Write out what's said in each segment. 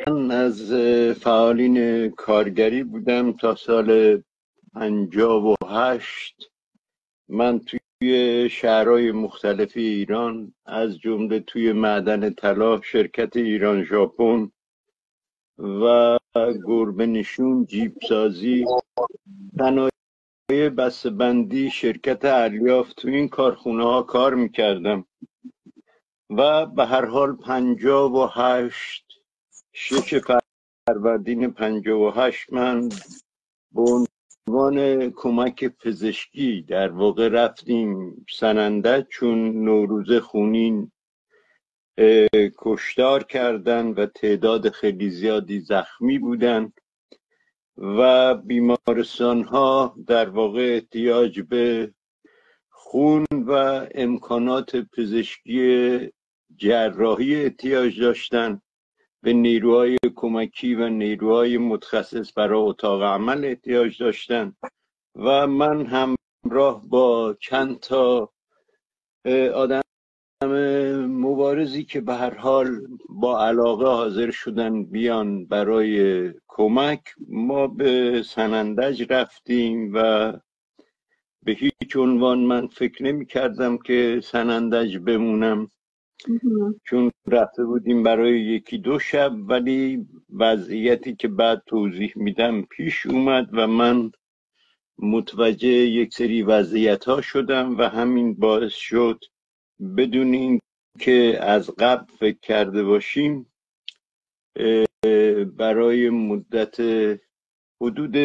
من از فعالین کارگری بودم تا سال 58. من توی شهرهای مختلف ایران از جمله توی معدن طلا شرکت ایران ژاپن و گربه نشون جیب سازی، صنایع بسته‌بندی، شرکت الیاف، تو این کارخونه ها کار میکردم و به هر حال 58 6 فروردین 58 من به عنوان کمک پزشکی در واقع رفتیم سنندج، چون نوروز خونین کشتار کردن و تعداد خیلی زیادی زخمی بودن و بیمارستان ها در واقع احتیاج به خون و امکانات پزشکی جراحی احتیاج داشتن، به نیروهای کمکی و نیروهای متخصص برای اتاق عمل احتیاج داشتن و من همراه با چند تا آدم مبارزی که به هر حال با علاقه حاضر شدن بیان برای کمک، ما به سنندج رفتیم و به هیچ عنوان من فکر نمی کردم که سنندج بمونم، چون رفته بودیم برای 1-2 شب، ولی وضعیتی که بعد توضیح میدم پیش اومد و من متوجه یک سری وضعیت ها شدم و همین باعث شد بدون این که از قبل فکر کرده باشیم برای مدت حدود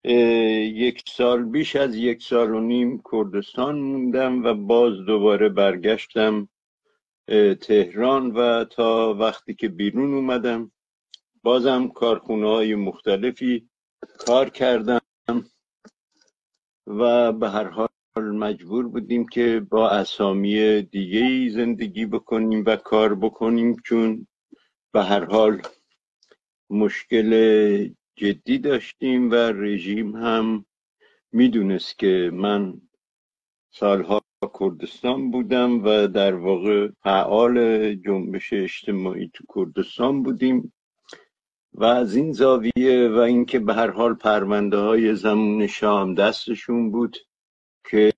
1 سال، بیش از 1.5 سال کردستان موندم و باز دوباره برگشتم تهران و تا وقتی که بیرون اومدم بازم کارخونه های مختلفی کار کردم و به هر حال مجبور بودیم که با اسامی دیگه‌ای زندگی بکنیم و کار بکنیم، چون به هر حال مشکل جدی داشتیم و رژیم هم میدونست که من سالها کردستان بودم و در واقع فعال جنبش اجتماعی تو کردستان بودیم و از این زاویه و اینکه به هر حال پرونده های زمان شاه هم دستشون بود که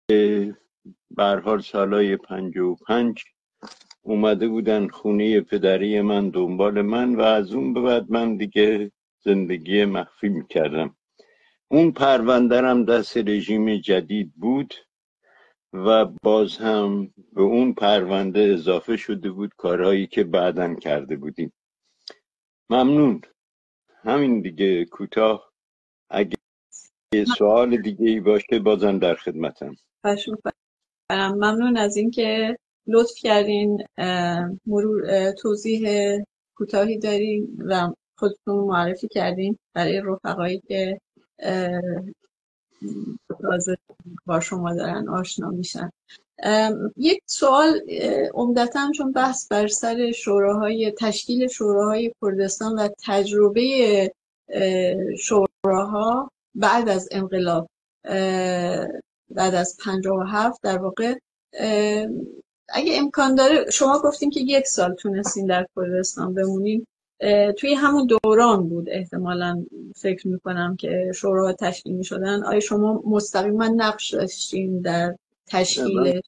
به هر حال سالهای 55 اومده بودن خونه پدری من دنبال من و از اون به بعد من دیگه زندگی مخفی میکردم. اون پرونده هم دست رژیم جدید بود و باز هم به اون پرونده اضافه شده بود کارهایی که بعداً کرده بودیم. ممنون. همین دیگه کوتاه. اگه سوال دیگه ای باشه بازم در خدمتم. ممنون از اینکه لطف کردین توضیح کوتاهی دارین و خودتون معرفی کردین برای رفقایی که تازه با شما دارن آشنا میشن. یک سوال عمدتاً چون بحث بر سر تشکیل شوراهای کردستان و تجربه شوراها بعد از انقلاب، بعد از 57 در واقع، اگه امکان داره، شما گفتین که 1 سال تونستین در کردستان بمونین، توی همون دوران بود احتمالاً فکر میکنم که شوراها تشکیل میشدن. آیا شما مستقیما نقش داشتین در تشکیل؟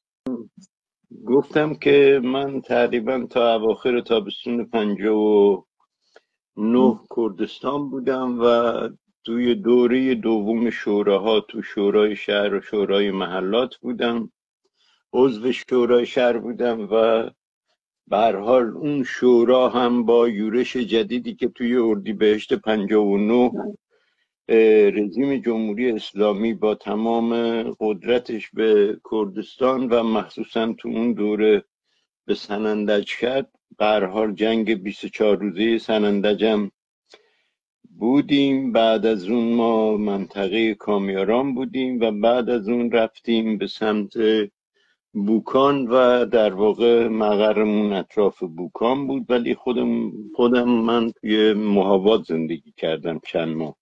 گفتم که من تقریبا تا اواخر تابستون 59 کردستان بودم و توی دوره دوم شوراها تو شورای شهر و شورای محلات بودم، عضو شورای شهر بودم و به هر حال اون شورا هم با یورش جدیدی که توی اردیبهشت 59 رژیم جمهوری اسلامی با تمام قدرتش به کردستان و مخصوصا تو اون دوره به سنندج کرد. به هر حال جنگ 24 روزه سنندجم بودیم. بعد از اون ما منطقه کامیاران بودیم و بعد از اون رفتیم به سمت بوکان و در واقع مقرمون اطراف بوکان بود، ولی خودم من توی مهاوات زندگی کردم چند ماه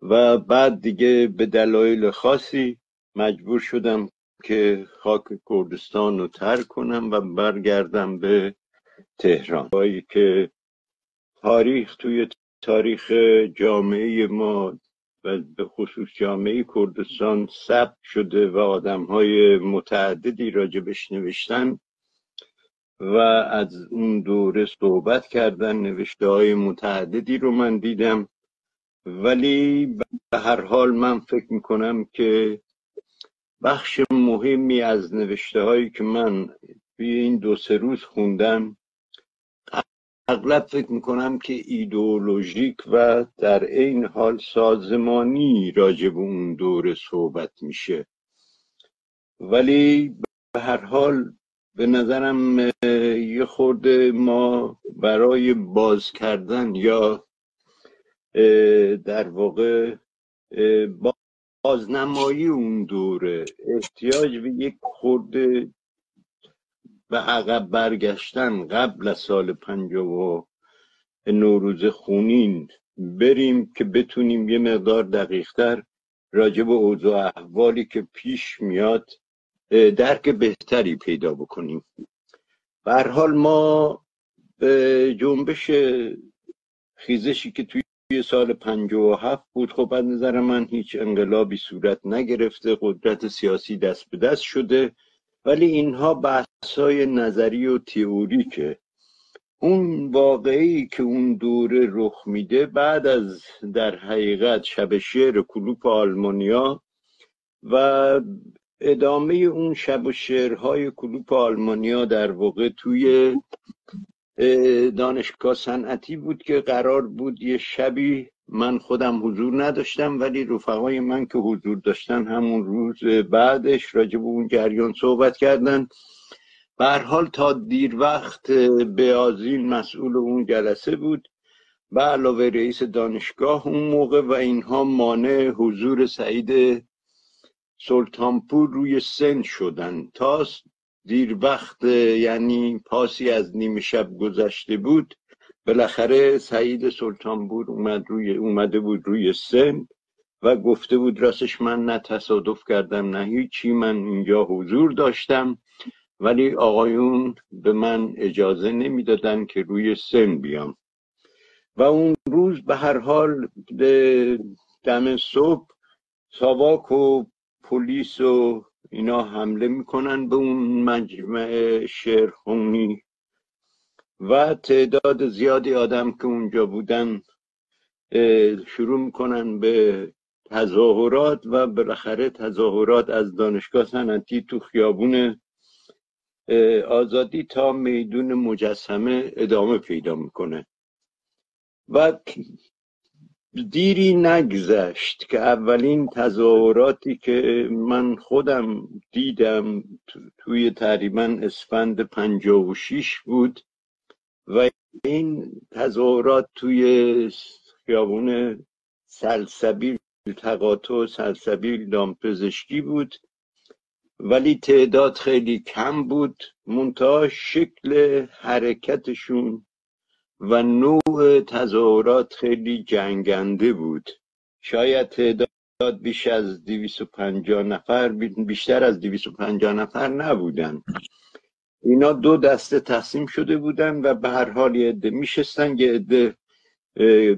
و بعد دیگه به دلایل خاصی مجبور شدم که خاک کردستان رو ترک کنم و برگردم به تهران. جایی که توی تاریخ جامعه ما و به خصوص جامعه کردستان ثبت شده و آدم‌های متعددی راجبش نوشتن و از اون دوره صحبت کردن. نوشته‌های متعددی رو من دیدم، ولی به هر حال من فکر میکنم که بخش مهمی از نوشته‌هایی که من توی این 2-3 روز خوندم اغلب فکر میکنم که ایدئولوژیک و در عین حال سازمانی راجع به اون دوره صحبت میشه، ولی به هر حال به نظرم یه خورده ما برای باز کردن یا در واقع بازنمایی اون دوره احتیاج به یک خورده به عقب برگشتن قبل از سال 50 نوروز خونین بریم که بتونیم یه مقدار دقیق‌تر راجع به اوضاع احوالی که پیش میاد درک بهتری پیدا بکنیم. به هر حال ما به جنبش خیزشی که توی سال 57 بود، خب از نظر من هیچ انقلابی صورت نگرفته، قدرت سیاسی دست به دست شده، ولی اینها بحث‌های نظری و تئوریکه. اون واقعی که اون دوره رخ میده بعد از در حقیقت شب شعر کلوپ آلمانیا و ادامه اون شب و شعرهای کلوپ آلمانیا در واقع توی دانشگاه صنعتی بود که قرار بود یه شبی، من خودم حضور نداشتم ولی رفقای من که حضور داشتن همون روز بعدش راجع به اون جریان صحبت کردن. به هر حال تا دیر وقت بیازین مسئول اون جلسه بود و علاوه رئیس دانشگاه اون موقع و اینها مانع حضور سعید سلطانپور روی سن شدن. تا دیر وقت، یعنی پاسی از نیمه شب گذشته بود، بالاخره سعید سلطانپور اومده بود روی سن و گفته بود راستش من نه تصادف کردم نه هیچی، من اینجا حضور داشتم ولی آقایون به من اجازه نمیدادن که روی سن بیام. و اون روز به هر حال دم صبح ساواک و پلیس و اینا حمله میکنن به اون مجمع شعرخوانی و تعداد زیادی آدم که اونجا بودن شروع میکنن به تظاهرات و بالاخره تظاهرات از دانشگاه صنعتی تو خیابون آزادی تا میدون مجسمه ادامه پیدا میکنه و دیری نگذشت که اولین تظاهراتی که من خودم دیدم توی تقریبا اسفند 56 بود و این تظاهرات توی خیابون سلسبیل، تقاطع سلسبیل دامپزشکی بود، ولی تعداد خیلی کم بود، منتها شکل حرکتشون و نوع تظاهرات خیلی جنگنده بود. شاید تعداد بیش از 250 نفر، بیشتر از 250 نفر نبودن. اینا دو دسته تقسیم شده بودن و به هر حال یه عده میشستن، یه عده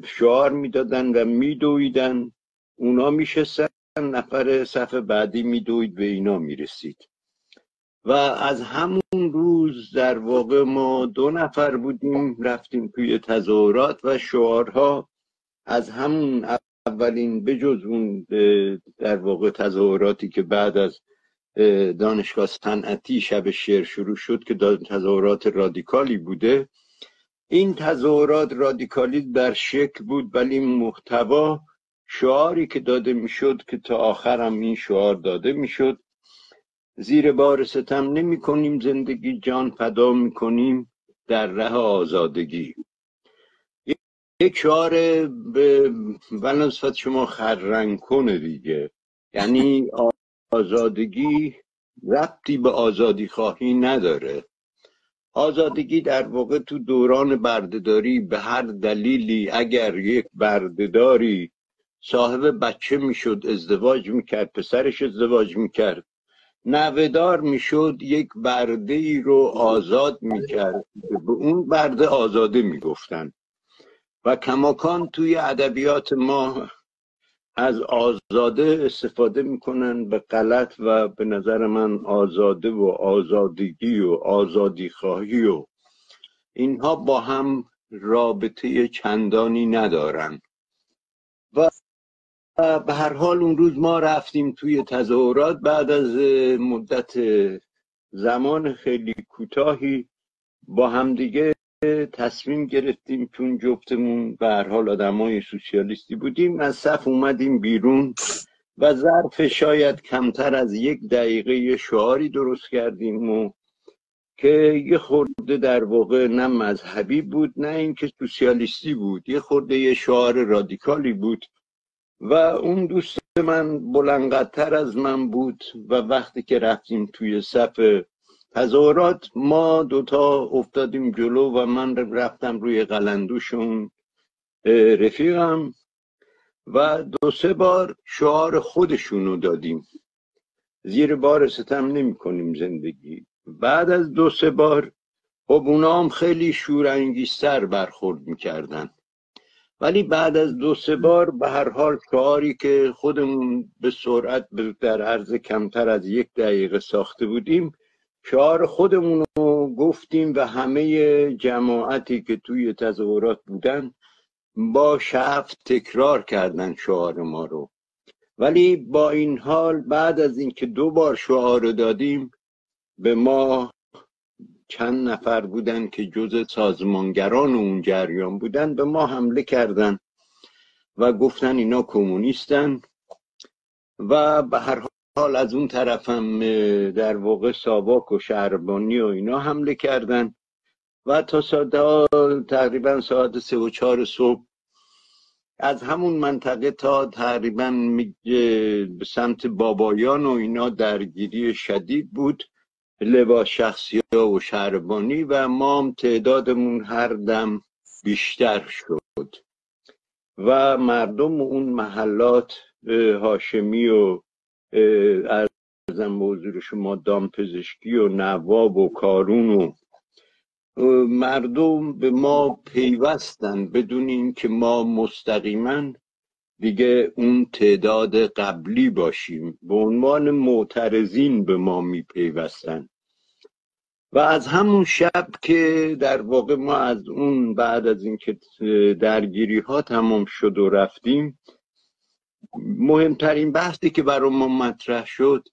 شعار میدادن و میدویدن. اونا میشستن، نفر صف بعدی میدوید به اینا میرسید. و از همون روز در واقع ما 2 نفر بودیم رفتیم توی تظاهرات و شعارها از همون اولین، بجز اون در واقع تظاهراتی که بعد از دانشگاه صنعتی شب شعر شروع شد که تظاهرات رادیکالی بوده، این تظاهرات رادیکالی در شکل بود ولی محتوا شعاری که داده میشد که تا آخر هم این شعار داده میشد: زیر بار ستم نمی کنیم زندگی، جان فدا می کنیم در ره آزادگی. یک شعار به نسبت شما خررنگ کنه دیگه، یعنی آزادگی ربطی به آزادی خواهی نداره. آزادگی در واقع تو دوران بردهداری به هر دلیلی، اگر یک بردهداری صاحب بچه میشد، ازدواج میکرد، پسرش ازدواج میکرد، نوه‌دار میشد، یک برده ای رو آزاد میکرد، به اون برده آزاده میگفتن. و کماکان توی ادبیات ما از آزاده استفاده میکنن به غلط و به نظر من آزاده و آزادگی و آزادی خواهی و اینها با هم رابطه چندانی ندارن. و به هر حال اون روز ما رفتیم توی تظاهرات بعد از مدت زمان خیلی کوتاهی با همدیگه تصمیم گرفتیم، چون جفتمون به هر حال آدمای سوسیالیستی بودیم، از صف اومدیم بیرون و ظرف شاید کمتر از 1 دقیقه یه شعاری درست کردیم و که یه خورده در واقع نه مذهبی بود نه اینکه سوسیالیستی بود، یه خورده یه شعار رادیکالی بود. و اون دوست من بلندقدر از من بود و وقتی که رفتیم توی صف تظاهرات ما دوتا افتادیم جلو و من رفتم روی قلندوشون رفیقم و 2-3 بار شعار خودشونو دادیم. زیر بار ستم نمی کنیم زندگی. بعد از 2-3 بار خب اونا هم خیلی شورانگیزتر برخورد میکردن، ولی بعد از 2-3 بار به هر حال شعاری که خودمون به سرعت در عرض کمتر از 1 دقیقه ساخته بودیم، شعار خودمون رو گفتیم و همه جماعتی که توی تظاهرات بودن با شعف تکرار کردن شعار ما رو. ولی با این حال بعد از اینکه 2 بار شعار رو دادیم، به ما چند نفر بودن که جز سازمانگران اون جریان بودن به ما حمله کردن و گفتن اینا کمونیستن و به هر حال از اون طرفم در واقع ساواک و شهربانی و اینا حمله کردن و تا تقریبا ساعت 3 و 4 صبح از همون منطقه تا تقریبا به سمت بابایان و اینا درگیری شدید بود، لباس شخصی و شهربانی، و ما هم تعدادمون هر دم بیشتر شد و مردم اون محلات هاشمی و ارزم به حضور شما دامپزشکی و نواب و کارون و مردم به ما پیوستن بدون این که ما مستقیما دیگه اون تعداد قبلی باشیم، به عنوان معترضین به ما می پیوستن. و از همون شب که در واقع ما از اون بعد از اینکه درگیری ها تمام شد و رفتیم، مهمترین بحثی که برای ما مطرح شد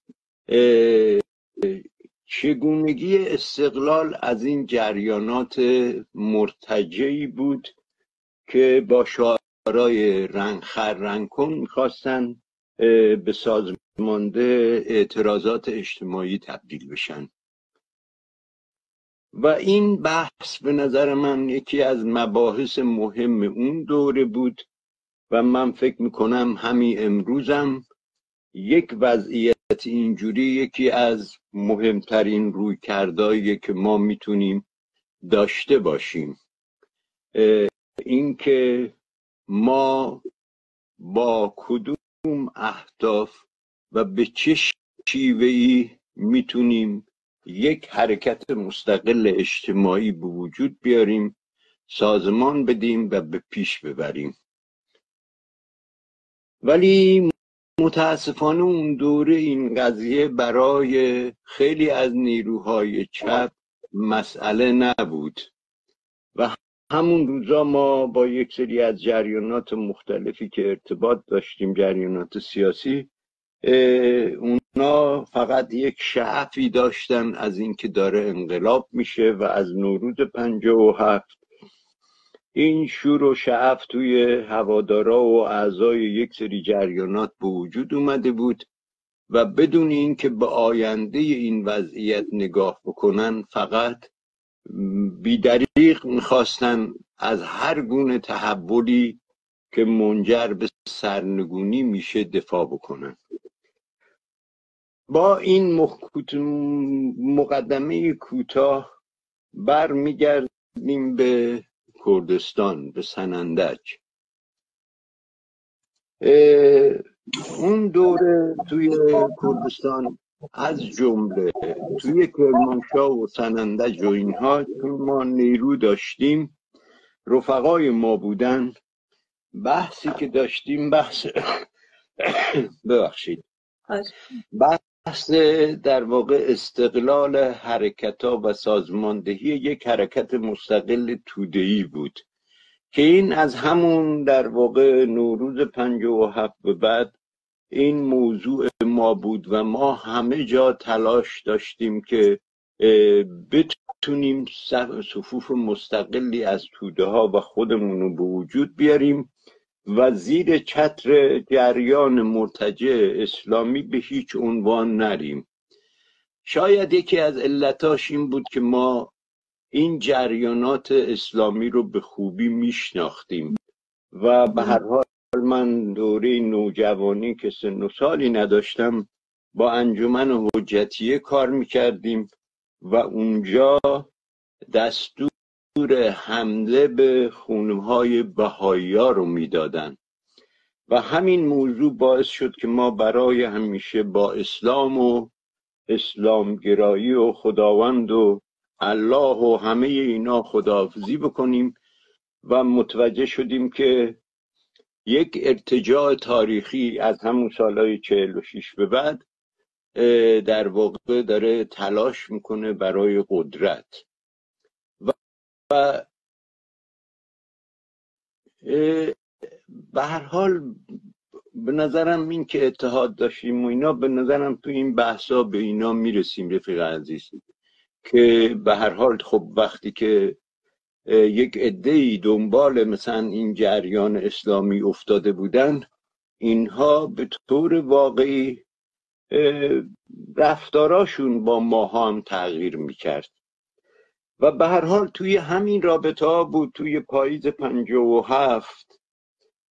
چگونگی استقلال از این جریانات مرتجعی بود که با شعارهای رنگ خر رنگ کن میخواستن به سازمانده اعتراضات اجتماعی تبدیل بشن. و این بحث به نظر من یکی از مباحث مهم اون دوره بود و من فکر میکنم همین امروزم یک وضعیت اینجوری یکی از مهمترین رویکردهایی که ما میتونیم داشته باشیم، اینکه ما با کدوم اهداف و به چه شیوهی میتونیم یک حرکت مستقل اجتماعی به وجود بیاریم، سازمان بدیم و به پیش ببریم. ولی متاسفانه اون دوره این قضیه برای خیلی از نیروهای چپ مسئله نبود و همون روزا ما با یک سری از جریانات مختلفی که ارتباط داشتیم، جریانات سیاسی، اونا فقط یک شعفی داشتن از اینکه داره انقلاب میشه و از نوروز 57 این شور و شعف توی هوادارا و اعضای یک سری جریانات به وجود اومده بود و بدون اینکه به آینده این وضعیت نگاه بکنن فقط بی‌دریغ میخواستن از هر گونه تحولی که منجر به سرنگونی میشه دفاع بکنن. با این مقدمه کوتاه برمیگردیم به کردستان، به سنندج. اون دوره توی کردستان از جمله توی کرمانشاه و سنندج و اینها، چون ما نیرو داشتیم، رفقای ما بودن، بحثی که داشتیم ببخشید، بحث در واقع استقلال حرکت‌ها و سازماندهی یک حرکت مستقل توده‌ای بود که این از همون در واقع نوروز 57 به بعد این موضوع ما بود و ما همه جا تلاش داشتیم که بتونیم صفوف مستقلی از توده ها و خودمون رو به وجود بیاریم و زیر چتر جریان مرتجع اسلامی به هیچ عنوان نریم. شاید یکی از علتاش این بود که ما این جریانات اسلامی رو به خوبی میشناختیم و به هر حال من دوره نوجوانی که سن و سالی نداشتم با انجمن حجتیه کار میکردیم و اونجا دستور حمله به خونه‌های بهائی‌ها رو میدادن و همین موضوع باعث شد که ما برای همیشه با اسلام و اسلامگرایی و خداوند و الله و همه اینا خداحافظی بکنیم و متوجه شدیم که یک ارتجاع تاریخی از همون سالهای 46 به بعد در واقع داره تلاش میکنه برای قدرت و به هر حال به نظرم این که اتحاد داشتیم و اینا، به نظرم تو این بحثا به اینا میرسیم رفیق عزیز، که به هر حال خب وقتی که یک عده‌ای دنبال مثلا این جریان اسلامی افتاده بودن، اینها به طور واقعی رفتاراشون با ما هم تغییر میکرد و به هر حال توی همین رابطه ها بود. توی پاییز 57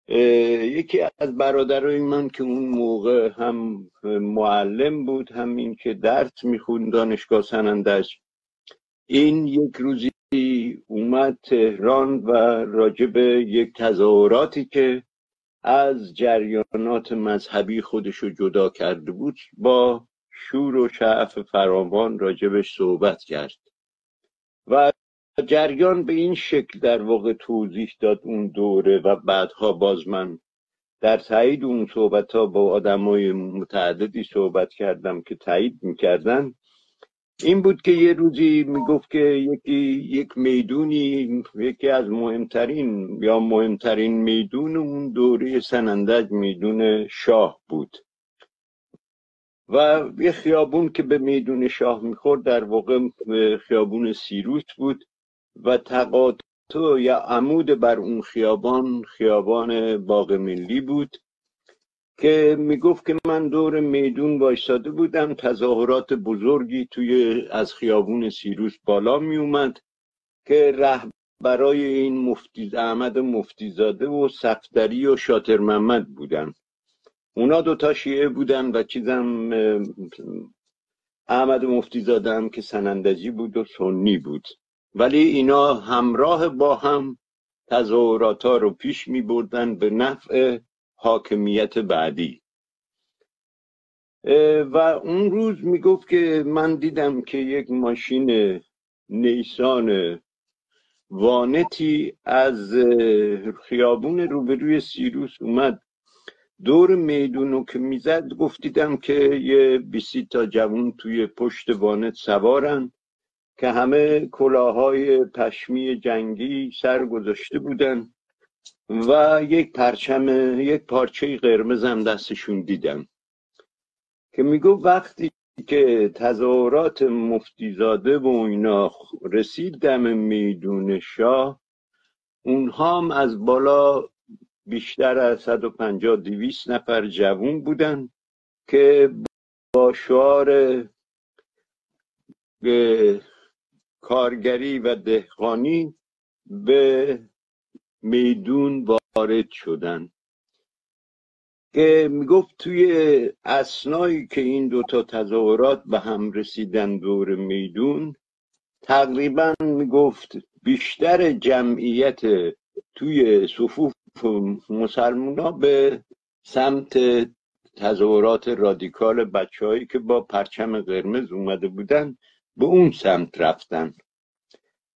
یکی از برادرای من که اون موقع هم معلم بود، هم این که درس میخوند دانشگاه سنندج، این یک روزی اومد تهران و راجب یک تظاهراتی که از جریانات مذهبی خودشو جدا کرده بود با شور و شعف فراوان راجبش صحبت کرد و جریان به این شکل در واقع توضیح داد اون دوره و بعدها باز من در تایید اون صحبت ها با آدمای متعددی صحبت کردم که تایید میکردن. این بود که یه روزی میگفت که یک میدونی، یکی از مهمترین یا مهمترین میدون اون دوره سنندج میدون شاه بود و یه خیابون که به میدون شاه میخورد در واقع خیابون سیروس بود و تقاطع یا عمود بر اون خیابان باغ ملی بود که میگفت که من دور میدون وایساده بودم، تظاهرات بزرگی از خیابون سیروس بالا می اومد که رهبرای این مفتی احمد مفتیزاده و صفدری و شاطر محمد بودن. اونا دوتا شیعه بودن و چیزم احمد مفتیزاده هم که سنندجی بود و سنی بود، ولی اینا همراه با هم تظاهرات ها رو پیش می بردن به نفع حاکمیت بعدی. و اون روز میگفت که من دیدم که یک ماشین نیسان وانتی از خیابون روبروی سیروس اومد دور میدونو که میزد. گفت دیدم که یه 20 تا جوون توی پشت وانت سوارن که همه کلاهای پشمی جنگی سر گذاشته بودن و یک پارچه قرمز هم دستشون دیدم که میگو وقتی که تظاهرات مفتیزاده و اینا رسید دم میدون شاه، اونها هم از بالا بیشتر از 150-200 نفر جوون بودن که با شعار کارگری و دهقانی به میدون وارد شدن که میگفت توی اثنایی که این دوتا تظاهرات به هم رسیدن دور میدون، تقریبا میگفت بیشتر جمعیت توی صفوف مسلمان ها به سمت تظاهرات رادیکال بچه‌هایی که با پرچم قرمز اومده بودن به اون سمت رفتن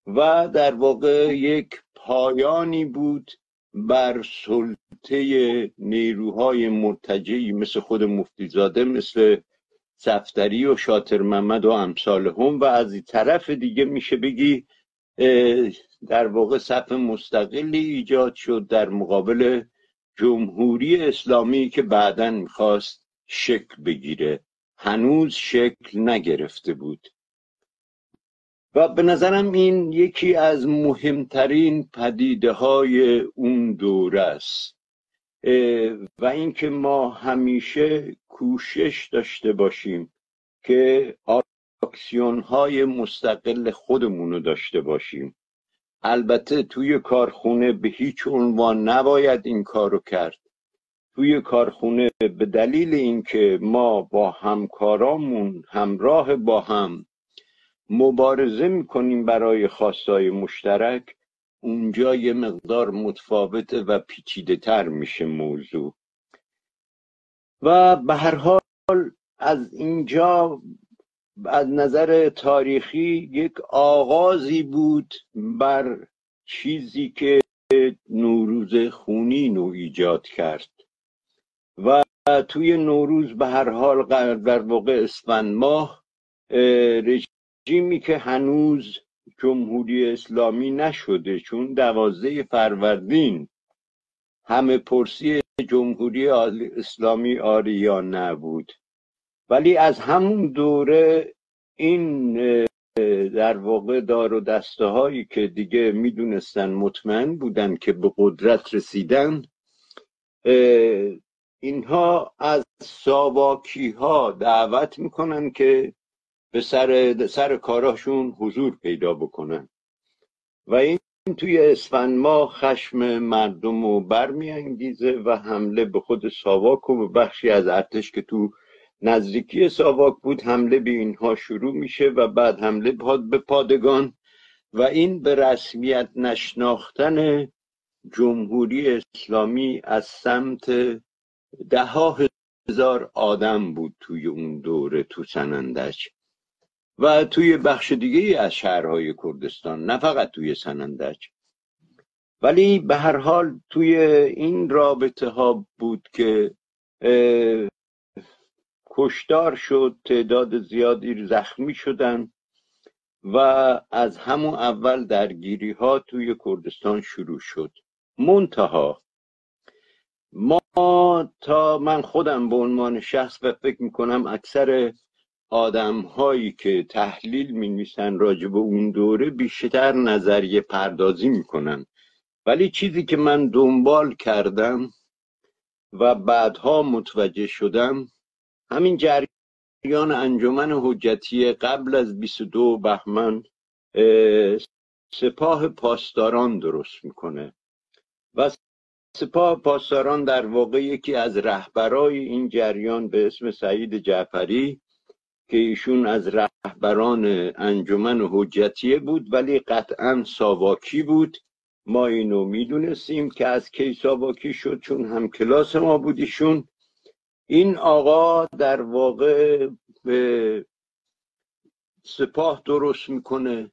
و در واقع یک پایانی بود بر سلطه نیروهای مرتجعی مثل خود مفتیزاده، مثل صفدری و شاطر محمد و امثالهم، و از این طرف دیگه میشه بگی در واقع صف مستقلی ایجاد شد در مقابل جمهوری اسلامی که بعداً میخواست شکل بگیره، هنوز شکل نگرفته بود. و به نظرم این یکی از مهمترین پدیده های اون دوره است و اینکه ما همیشه کوشش داشته باشیم که اکسیون های مستقل خودمون رو داشته باشیم. البته توی کارخونه به هیچ عنوان نباید این کارو کرد. توی کارخونه به دلیل اینکه ما با همکارامون همراه با هم مبارزه میکنیم برای خواستای مشترک، اونجا یه مقدار متفاوته و پیچیده تر میشه موضوع. و به هر حال از اینجا از نظر تاریخی یک آغازی بود بر چیزی که نوروز خونین رو ایجاد کرد و توی نوروز به هر حال در واقع اسفند ماه رژیمی که هنوز جمهوری اسلامی نشده، چون 12 فروردین همه پرسی جمهوری اسلامی آری یا نبود، ولی از همون دوره این در واقع دار و دسته هایی که دیگه میدونستن، مطمئن بودن که به قدرت رسیدن، اینها از ساواکی ها دعوت میکنن که به سر کاراشون حضور پیدا بکنن و این توی اسفند ماه خشم مردم رو برمیانگیزه و حمله به خود ساواک و به بخشی از ارتش که تو نزدیکی ساواک بود حمله به اینها شروع میشه و بعد حمله به پادگان و این به رسمیت نشناختن جمهوری اسلامی از سمت 10,000 آدم بود توی اون دوره تو سنندج و توی بخش دیگه از شهرهای کردستان، نه فقط توی سنندج. ولی به هر حال توی این رابطه ها بود که کشتار شد، تعداد زیادی زخمی شدن و از همون اول درگیری ها توی کردستان شروع شد. منتها ما تا من خودم به عنوان شخص و فکر میکنم اکثر آدم هایی که تحلیل می نویسن راجع به اون دوره بیشتر نظریه پردازی میکنن، ولی چیزی که من دنبال کردم و بعدها متوجه شدم همین جریان انجمن حجتی قبل از 22 بهمن سپاه پاسداران درست میکنه و سپاه پاسداران در واقع یکی از رهبرای این جریان به اسم سعید جعفری که ایشون از رهبران انجمن حجتیه بود ولی قطعا ساواکی بود. ما اینو میدونستیم که از کی ساواکی شد، چون هم کلاس ما بود ایشون. این آقا در واقع به سپاه درست میکنه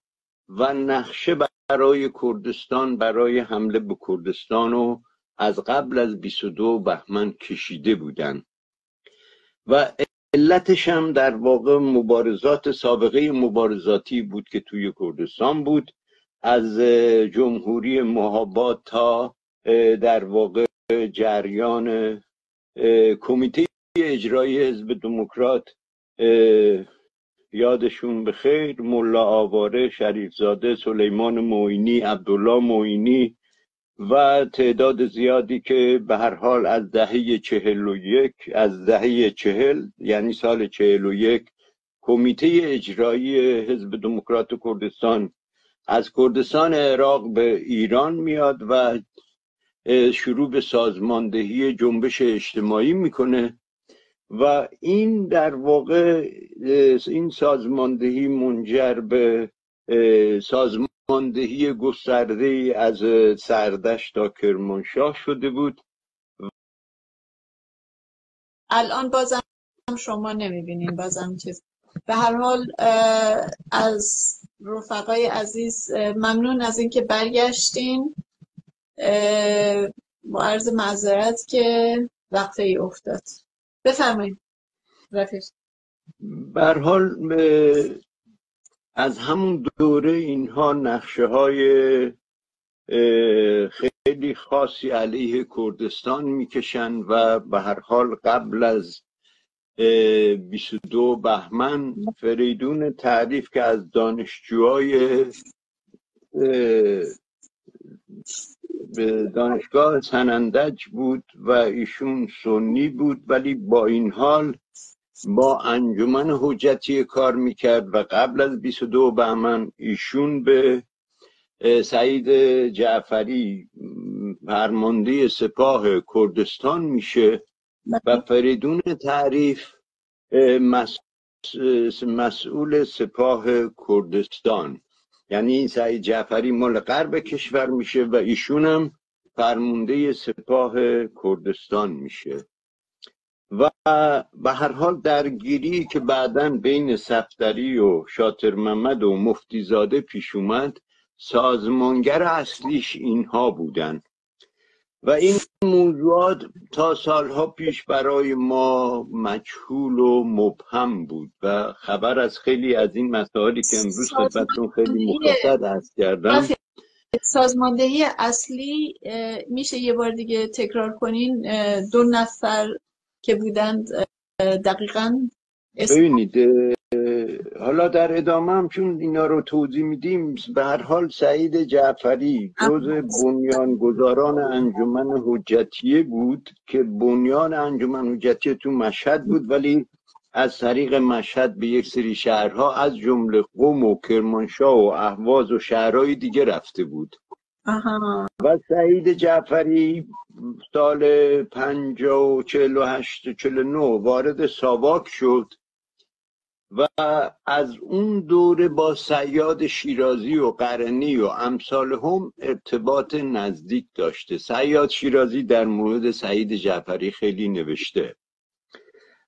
و نقشه برای کردستان، برای حمله به کردستان رو از قبل از 22 بهمن کشیده بودن و علتش هم در واقع مبارزات، سابقه مبارزاتی بود که توی کردستان بود، از جمهوری مهاباد تا در واقع جریان کمیته اجرایی حزب دموکرات، یادشون بخیر، ملا آواره، شریفزاده، سلیمان معینی، عبدالله معینی و تعداد زیادی که به هر حال از دهه 41، از دهه 40 یعنی سال 41 کمیته اجرایی حزب دموکرات کردستان از کردستان عراق به ایران میاد و شروع به سازماندهی جنبش اجتماعی میکنه و این در واقع این سازماندهی منجر به سازماندهی گسترده از سردشت تا کرمانشاه شده بود الان بازم شما نمیبینین، بازم چیز. به هر حال از رفقای عزیز ممنون از اینکه برگشتین. با عرض معذرت که وقفه ای افتاد. بفرمایید رفیق. به هر حال از همون دوره اینها نقشه های خیلی خاصی علیه کردستان میکشن و به هر حال قبل از 22 بهمن فریدون تعریف که از دانشجوهای به دانشگاه سنندج بود و ایشون سنی بود، ولی با این حال با انجمن حجتی کار میکرد و قبل از 22 بهمن ایشون به سعید جعفری فرمانده سپاه کردستان میشه و فریدون تعریف مسئول سپاه کردستان، یعنی سعید جعفری مال غرب کشور میشه و ایشون هم فرمانده سپاه کردستان میشه. و به هر حال درگیری که بعداً بین صفدری و شاطر محمد و مفتیزاده پیش اومد، سازمانگر اصلیش اینها بودن و این موضوعات تا سالها پیش برای ما مجهول و مبهم بود و خبر از خیلی از این مسائلی که امروز خدمتتون خیلی مختصر عرض کردم. سازماندهی اصلی میشه یه بار دیگه تکرار کنین؟ 2 نفر که بودند دقیقاً ببینید، حالا در ادامه هم چون اینا رو توضیح میدیم، به هر حال سعید جعفری جز بنیانگذاران انجمن حجتیه بود که بنیان انجمن حجتیه تو مشهد بود، ولی از طریق مشهد به یک سری شهرها از جمله قم و کرمانشاه و اهواز و شهرهای دیگه رفته بود. و سعید جعفری سال 50 48 49 وارد ساواک شد و از اون دوره با صیاد شیرازی و قرنی و امثال هم ارتباط نزدیک داشته. صیاد شیرازی در مورد سعید جعفری خیلی نوشته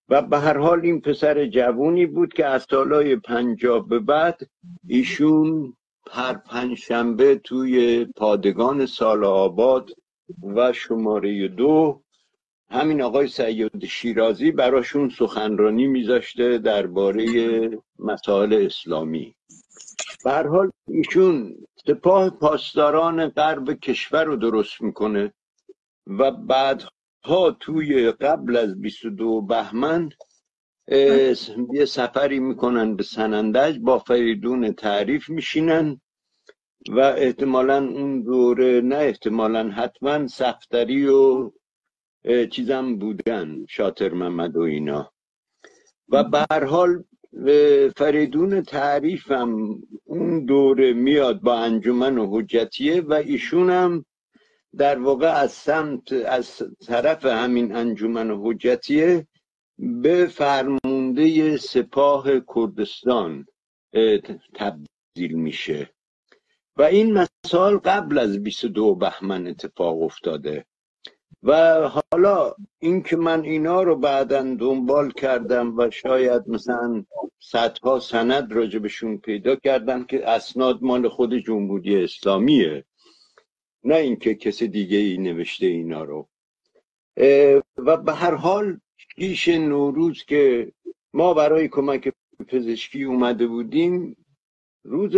و به هر حال این پسر جوونی بود که از سالهای 50 به بعد ایشون هر 5 شنبه توی پادگان سال آباد و شماره 2 همین آقای سید شیرازی براشون سخنرانی میذاشته درباره مسائل اسلامی. به هر حال ایشون سپاه پاسداران غرب کشور رو درست میکنه و بعدها توی قبل از 22 بهمن یه سفری میکنن به سنندج، با فریدون تعریف میشینن و احتمالاً اون دوره، نه احتمالاً حتما صفدری و چیزم بودن، شاطر محمد و اینا. و به هر حال فریدون تعریفم اون دوره میاد با انجمن و حجتیه و ایشون هم در واقع از طرف همین انجمن و حجتیه به فرمانده سپاه کردستان تبدیل میشه و این مسائل قبل از 22 بهمن اتفاق افتاده. و حالا این که من اینا رو بعداً دنبال کردم و شاید مثلا صدها سند راجبشون پیدا کردم که اسناد مال خود جمهوری اسلامیه، نه اینکه کسی دیگه ای نوشته اینا رو. و به هر حال 6 نوروز که ما برای کمک پزشکی اومده بودیم، روز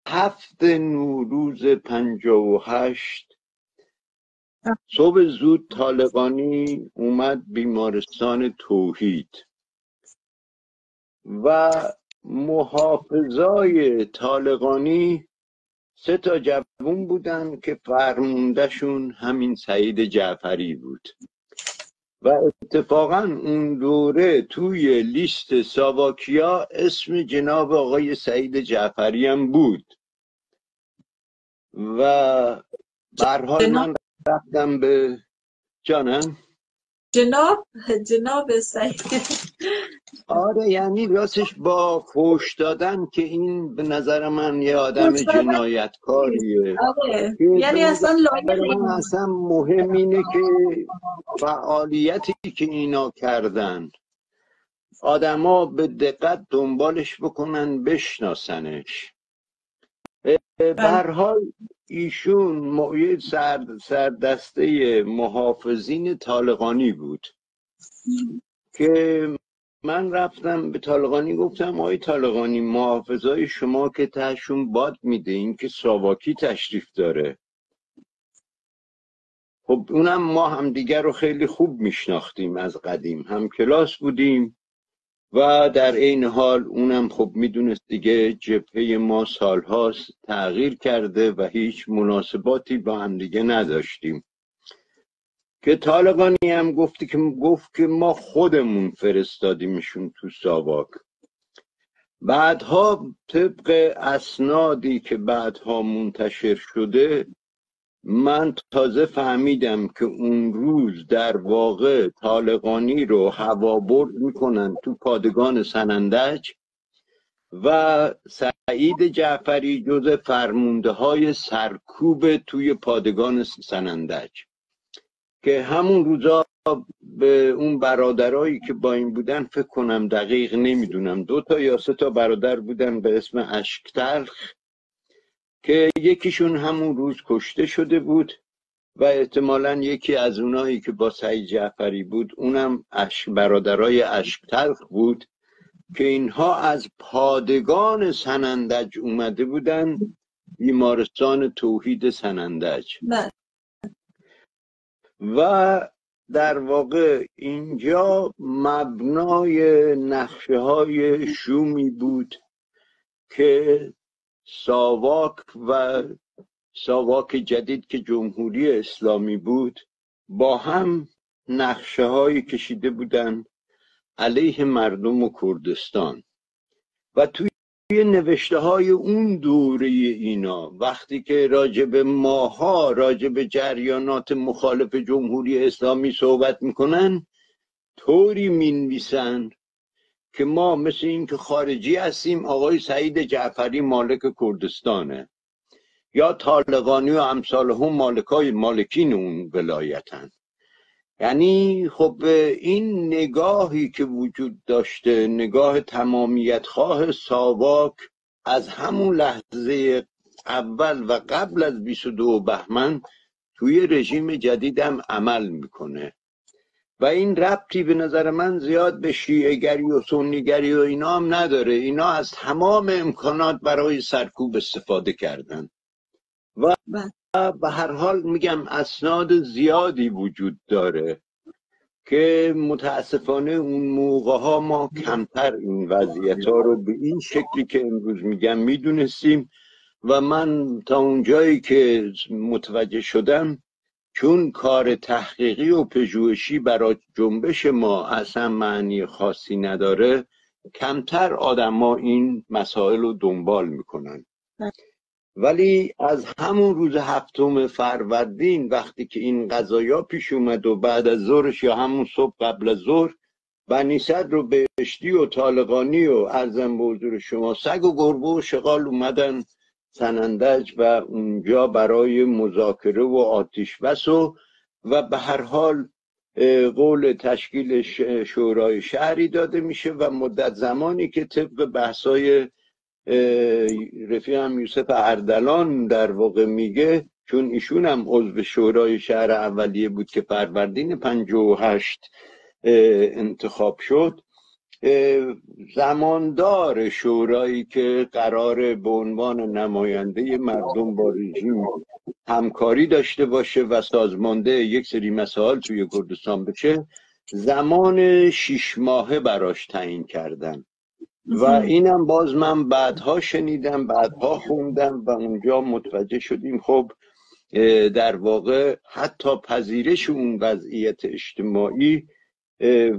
7 نوروز 58 صبح زود طالقانی اومد بیمارستان توحید و محافظای طالقانی 3 تا جوون بودن که فرموندهشون همین سعید جعفری بود و اتفاقا اون دوره توی لیست ساواکیا اسم جناب آقای سعید جعفری هم بود و به هر حال من رفتم به جانم جناب سعید آره یعنی راستش با فوش دادن که این به نظر من یه آدم جنایتکاریه آره که به یعنی اصلا نظر لایق من این اصلا مهم اینه که فعالیتی که اینا کردن آدما به دقت دنبالش بکنن بشناسنش. به بله. هر حال ایشون یه سردسته محافظین طالقانی بود که من رفتم به طالقانی گفتم آقای طالقانی محافظای شما که تهشون باد میده این که ساواکی تشریف داره. خب اونم ما همدیگر رو خیلی خوب میشناختیم از قدیم هم کلاس بودیم و در این حال اونم خب میدونست دیگه جبهه ما سالهاست تغییر کرده و هیچ مناسباتی با هم دیگه نداشتیم که طالقانی هم گفت که ما خودمون فرستادیمشون تو ساواک. بعدها طبق اسنادی که بعدها منتشر شده من تازه فهمیدم که اون روز در واقع طالقانی رو هوابرد میکنن تو پادگان سنندج و سعید جعفری جز فرمونده های سرکوب توی پادگان سنندج که همون روزا به اون برادرایی که با این بودن فکر کنم دقیق نمیدونم 2 تا یا 3 تا برادر بودن به اسم اشک تلخ که یکیشون همون روز کشته شده بود و احتمالاً یکی از اونایی که با سعید جعفری بود اونم برادرای اشک تلخ بود که اینها از پادگان سنندج اومده بودن بیمارستان توحید سنندج بله. و در واقع اینجا مبنای نقشه های شومی بود که ساواک جدید که جمهوری اسلامی بود با هم نقشه هایی کشیده بودن علیه مردم و کردستان و توی نوشته های اون دوره اینا وقتی که راجب ماها راجب جریانات مخالف جمهوری اسلامی صحبت میکنن طوری مینویسن که ما مثل این که خارجی هستیم آقای سعید جعفری مالک کردستانه یا طالقانی و امثال هم مالکین اون ولایتن. یعنی خب این نگاهی که وجود داشته نگاه تمامیت خواه ساواک از همون لحظه اول و قبل از 22 بهمن توی رژیم جدیدم عمل میکنه و این ربطی به نظر من زیاد به شیعه‌گری و سنی‌گری و اینا هم نداره. اینا از تمام امکانات برای سرکوب استفاده کردن و به هر حال میگم اسناد زیادی وجود داره که متاسفانه اون موقع ها ما کمتر این وضعیت ها رو به این شکلی که امروز میگم میدونستیم و من تا اونجایی که متوجه شدم چون کار تحقیقی و پژوهشی برای جنبش ما اصلا معنی خاصی نداره کمتر آدما این مسائل رو دنبال میکنن. ولی از همون روز 7 فروردین وقتی که این قضایا پیش اومد و بعد از ظهرش یا همون صبح قبل از ظهر بنی صدر و بهشتی و طالقانی و عرضم به حضور شما سگ و گربه و شغال اومدن سنندج و اونجا برای مذاکره و آتش بس و به هر حال قول تشکیل شورای شهری داده میشه و مدت زمانی که طبق بحثای رفیقم یوسف اردلان در واقع میگه چون ایشون هم عضو شورای شهر اولیه بود که فروردین 58 انتخاب شد زماندار شورایی که قراره به عنوان نماینده مردم با رژیم همکاری داشته باشه و سازمانده یک سری مسائل توی کردستان بشه زمان 6 ماهه براش تعیین کردن و اینم باز من بعدها شنیدم بعدها خوندم و اونجا متوجه شدیم خب در واقع حتی پذیرش اون وضعیت اجتماعی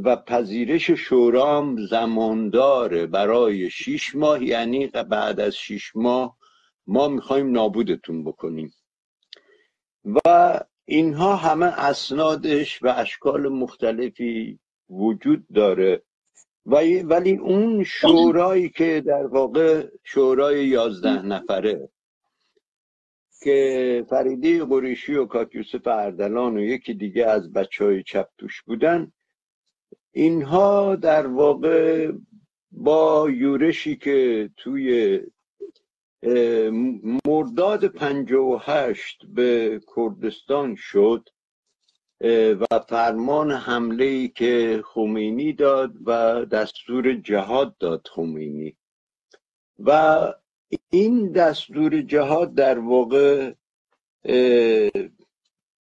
و پذیرش شورام زمانداره برای 6 ماه یعنی بعد از 6 ماه ما میخوایم نابودتون بکنیم و اینها همه اسنادش و اشکال مختلفی وجود داره ولی اون شورایی که در واقع شورای 11 نفره که فریده قریشی و کاکیوسف اردلان و یکی دیگه از بچهای چپ توش بودن، اینها در واقع با یورشی که توی مرداد 58 به کردستان شد و فرمان حمله‌ای که خمینی داد و دستور جهاد داد خمینی، و این دستور جهاد در واقع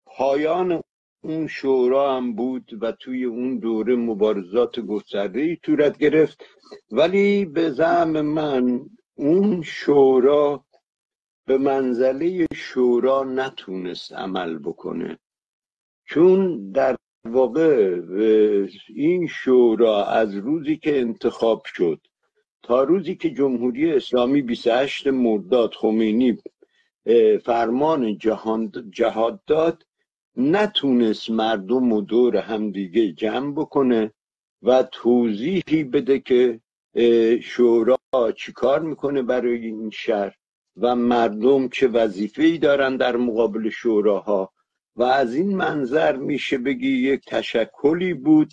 پایان اون شورا هم بود و توی اون دوره مبارزات گسترده‌ای صورت گرفت. ولی به زعم من اون شورا به منزله شورا نتونست عمل بکنه، چون در واقع این شورا از روزی که انتخاب شد تا روزی که جمهوری اسلامی 28 مرداد خمینی فرمان جهاد داد، نتونست مردم و دور همدیگه جمع بکنه و توضیحی بده که شورا چی کار میکنه برای این شهر و مردم چه وظیفه‌ای دارن در مقابل شوراها. و از این منظر میشه بگی یک تشکلی بود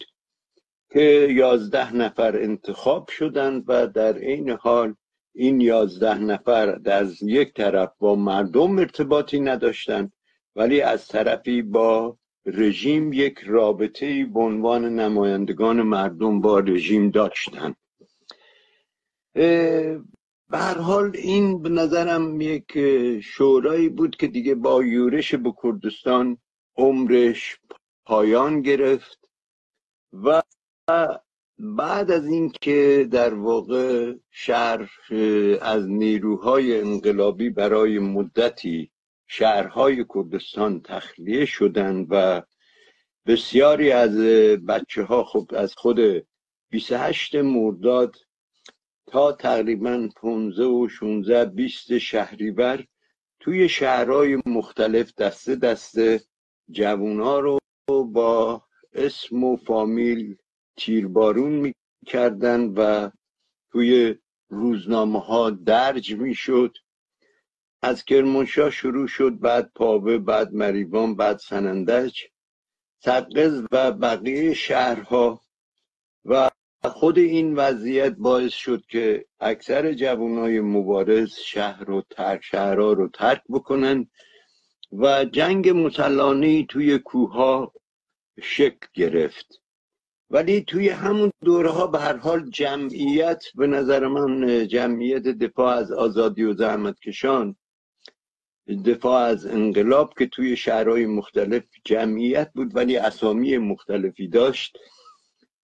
که 11 نفر انتخاب شدند و در این حال این 11 نفر از یک طرف با مردم ارتباطی نداشتند، ولی از طرفی با رژیم یک رابطه‌ای به عنوان نمایندگان مردم با رژیم داشتند. به هر حال این به نظرم یک شورایی بود که دیگه با یورش به کردستان عمرش پایان گرفت و بعد از این که در واقع شهر از نیروهای انقلابی برای مدتی شهرهای کردستان تخلیه شدند و بسیاری از بچه ها خب از خود 28 مرداد تا تقریبا 15 و 16 20 شهریور توی شهرهای مختلف دسته دسته جوونا رو با اسم و فامیل تیربارون میکردن و توی روزنامه ها درج میشد. از کرمانشاه شروع شد، بعد پاوه، بعد مریوان، بعد سنندج، سقز و بقیه شهرها. و خود این وضعیت باعث شد که اکثر جوانای مبارز شهرها رو ترک بکنن و جنگ مسلحانه‌ای توی کوهها شکل گرفت. ولی توی همون دوره ها به هر حال جمعیت، به نظر من جمعیت دفاع از آزادی و زحمتکشان، دفاع از انقلاب که توی شهرهای مختلف جمعیت بود ولی اسامی مختلفی داشت،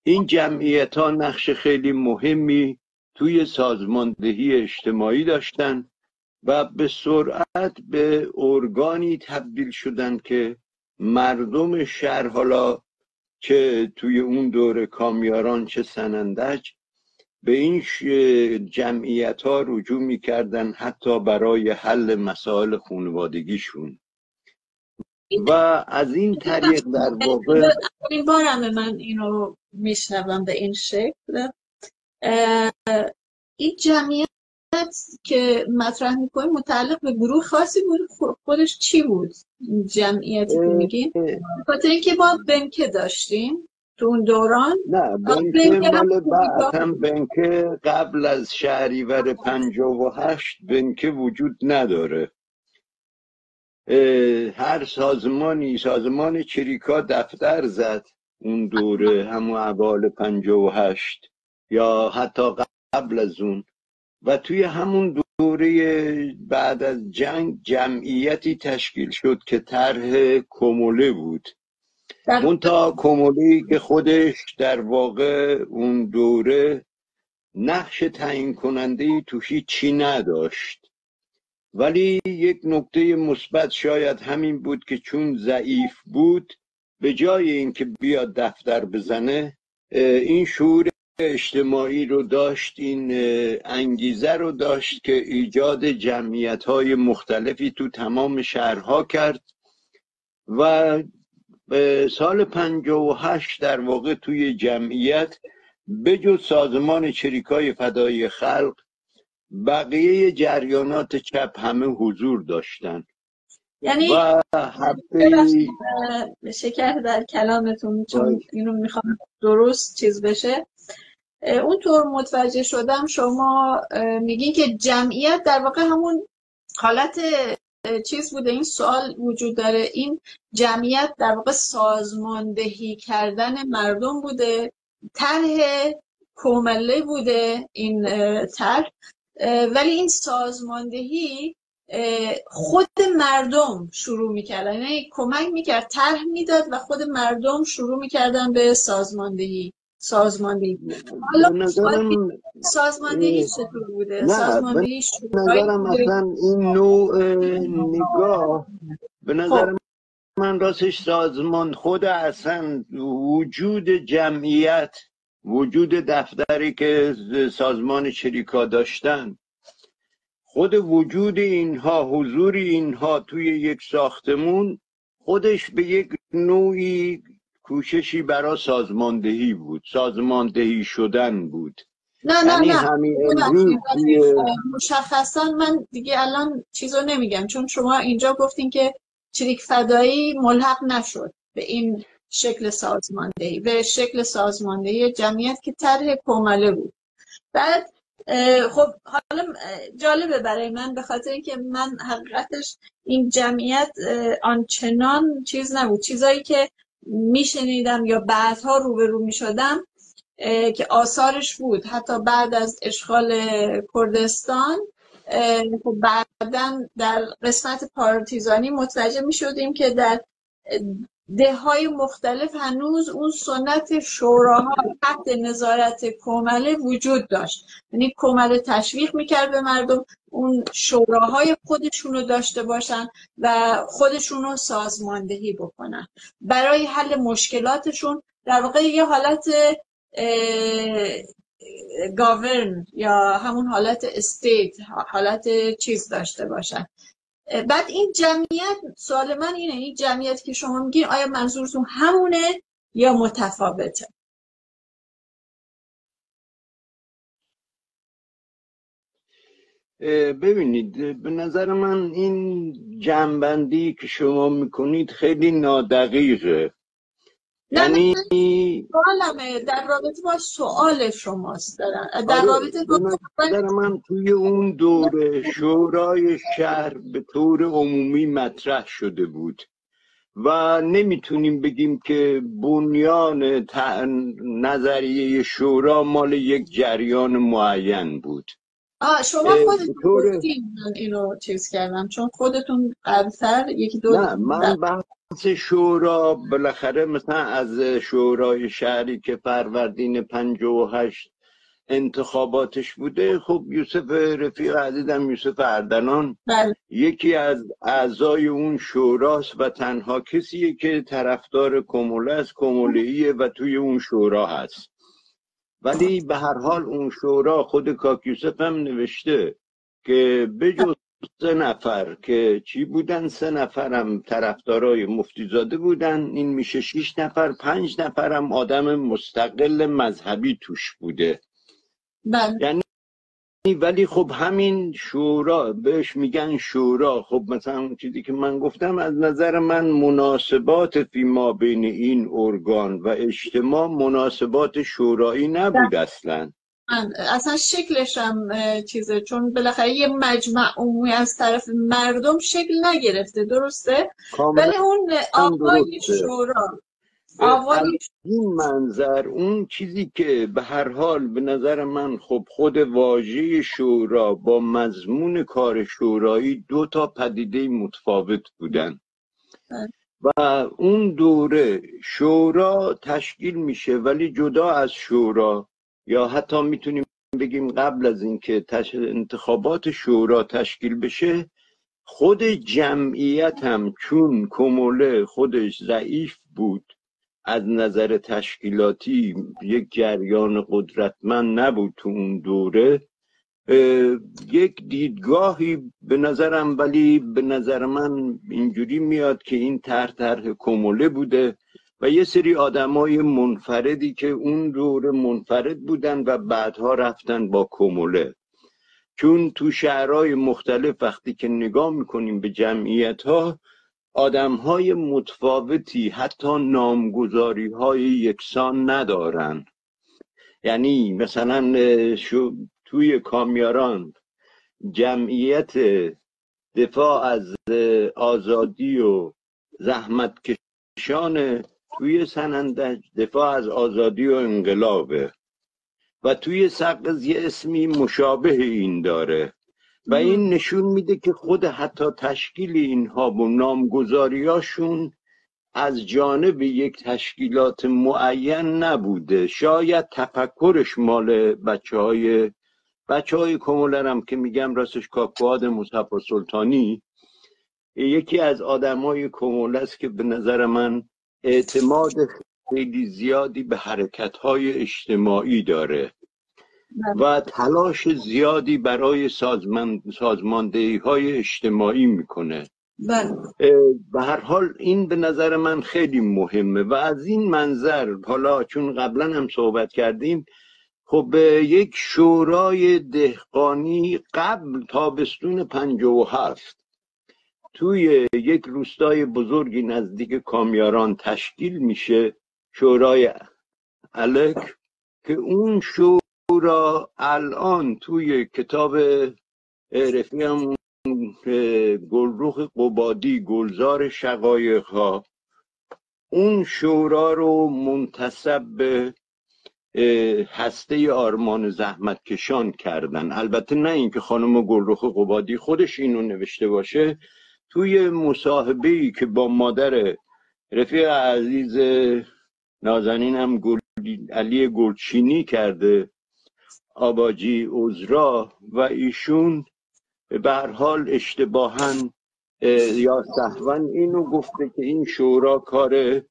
این جمعیت ها نقش خیلی مهمی توی سازماندهی اجتماعی داشتن و به سرعت به ارگانی تبدیل شدن که مردم شهر، حالا چه توی اون دوره کامیاران چه سنندج، به این جمعیت ها رجوع میکردن حتی برای حل مسائل خانوادگیشون. و از این طریق در واقع این بارم من اینو میشنوم به این شکل. این جمعیت که مطرح میکنیم متعلق به گروه خاصی بود؟ خودش چی بود جمعیتی که میگین؟ بخاطر اینکه ما بنکه داشتیم تو اون دوران. نه، بنکه مال بعد، هم بنکه قبل از شهریور 58 بنکه وجود نداره. هر سازمانی، سازمان چریکا دفتر زد اون دوره، همون اوایل 58 یا حتی قبل از اون، و توی همون دوره بعد از جنگ جمعیتی تشکیل شد که طرح کموله بود. منتها کموله‌ای که خودش در واقع اون دوره نقش تعیین کننده‌ای تو هیچی نداشت، ولی یک نکته مثبت شاید همین بود که چون ضعیف بود، به جای اینکه بیاد دفتر بزنه، این شعور اجتماعی رو داشت، این انگیزه رو داشت که ایجاد جمعیت‌های مختلفی تو تمام شهرها کرد. و سال 58 در واقع توی جمعیت بجز سازمان چریکای فدایی خلق بقیه جریانات چپ همه حضور داشتن. یعنی و هفته شکر در کلامتون، چون اینو میخوام درست چیز بشه، اونطور متوجه شدم شما میگین که جمعیت در واقع همون حالت چیز بوده. این سوال وجود داره، این جمعیت در واقع سازماندهی کردن مردم بوده، طرح کومله بوده این طرح، ولی این سازماندهی خود مردم شروع میکردن، یعنی کمک میکرد، طرح میداد و خود مردم شروع میکردن به سازماندهی. حالا سازماندهی چطور بوده؟ سازماندهی به نظرم اصلا این نوع نگاه به نظر من راستش سازمان خود اصلا وجود جمعیت، وجود دفتری که سازمان چریکا داشتن، خود وجود اینها، حضور اینها توی یک ساختمون خودش به یک نوعی کوششی برای سازماندهی بود، سازماندهی شدن بود. نه مشخصا من دیگه الان چیزو نمیگم، چون شما اینجا گفتین که چریک فدایی ملحق نشد به این شکل سازماندهی، به شکل سازماندهی جمعیت که طرح کومله بود. بعد خب حالا جالبه برای من، به خاطر اینکه من حقیقتش این جمعیت آنچنان چیز نبود. چیزایی که میشنیدم یا بعدها روبرو میشدم که آثارش بود، حتی بعد از اشغال کردستان، خب بعدن در قسمت پارتیزانی متوجه میشدیم که در دههای مختلف هنوز اون سنت شوراها تحت نظارت کومله وجود داشت. یعنی کومله تشویق میکرد به مردم اون شوراهای خودشونو داشته باشن و خودشونو سازماندهی بکنن برای حل مشکلاتشون. در واقع یه حالت گاورن یا همون حالت استیت، حالت چیز داشته باشن. بعد این جمعیت، سوال من اینه، این جمعیت که شما میگین آیا منظورتون همونه یا متفاوته؟ ببینید، به نظر من این جمع‌بندی که شما میکنید خیلی نادقیقه. یعنی سوالمه در رابطه با سوال شماست دارن. در رابطه با نظر من توی اون دوره شورای شهر به طور عمومی مطرح شده بود و نمیتونیم بگیم که بنیان نظریه شورا مال یک جریان معین بود. شما خودتون گفتین، من اینو چیز کردم چون خودتون قبلتر یکی دو نه، من بحث شورا بالاخره مثلا از شورای شهری که فروردین 58 انتخاباتش بوده، خب یوسف رفیق عزیزم، یوسف اردنان یکی از اعضای اون شوراست و تنها کسیه که طرفدار کومله است، کومله‌ایه و توی اون شورا هست. ولی به هر حال اون شورا، خود کاک یوسف هم نوشته که بجز 3 نفر که چی بودن، 3 نفر هم طرفدارای مفتیزاده بودن، این میشه 6 نفر، 5 نفر هم آدم مستقل مذهبی توش بوده. یعنی ولی خب همین شورا بهش میگن شورا. خب مثلا اون چیزی که من گفتم، از نظر من مناسبات فیما بین این ارگان و اجتماع مناسبات شورایی نبود اصلا. اصلا شکلش هم چیزه، چون بالاخره یه مجمع عمومی از طرف مردم شکل نگرفته، درسته؟ ولی اون آقای شورا، این منظر، اون چیزی که به هر حال به نظر من، خب خود واژه شورا با مضمون کار شورایی 2 تا پدیده متفاوت بودن و اون دوره شورا تشکیل میشه، ولی جدا از شورا، یا حتی میتونیم بگیم قبل از اینکه انتخابات شورا تشکیل بشه، خود جمعیت هم چون کومله خودش ضعیف بود از نظر تشکیلاتی، یک جریان قدرتمند نبود تو اون دوره، یک دیدگاهی به نظرم، ولی به نظر من اینجوری میاد که این طرح کومله بوده و یه سری آدمای منفردی که اون دوره منفرد بودن و بعدها رفتن با کموله. چون تو شهرهای مختلف وقتی که نگاه میکنیم به جمعیت ها، آدم های متفاوتی حتی نامگذاری های یکسان ندارن. یعنی مثلا توی کامیاران جمعیت دفاع از آزادی و زحمت کشان، توی سنندج دفاع از آزادی و انقلابه، و توی سقز یه اسمی مشابه این داره و این نشون میده که خود حتی تشکیل اینها و نامگذاریاشون از جانب یک تشکیلات معین نبوده. شاید تفکرش مال بچه های کمولرم که میگم راستش کاکواد مصطفی سلطانی یکی از آدم های کموله است که به نظر من اعتماد خیلی زیادی به حرکت های اجتماعی داره و تلاش زیادی برای سازماندهی های اجتماعی میکنه. به هر حال این به نظر من خیلی مهمه و از این منظر حالا چون قبلا هم صحبت کردیم، خب یک شورای دهقانی قبل تابستون 57 توی یک روستای بزرگی نزدیک کامیاران تشکیل میشه، شورای الک، که اون شورا الان توی کتاب رفیقم گلرخ قبادی گلزار شقایق ها اون شورا رو منتسب به هسته آرمان زحمتکشان کردن. البته نه اینکه خانم گلرخ قبادی خودش اینو نوشته باشه، توی مصاحبه‌ای که با مادر رفیق عزیز نازنینم علی گلچینی کرده، آباجی عذرا، و ایشون به هر حال اشتباهاً یا سهواً اینو گفته که این شورا کار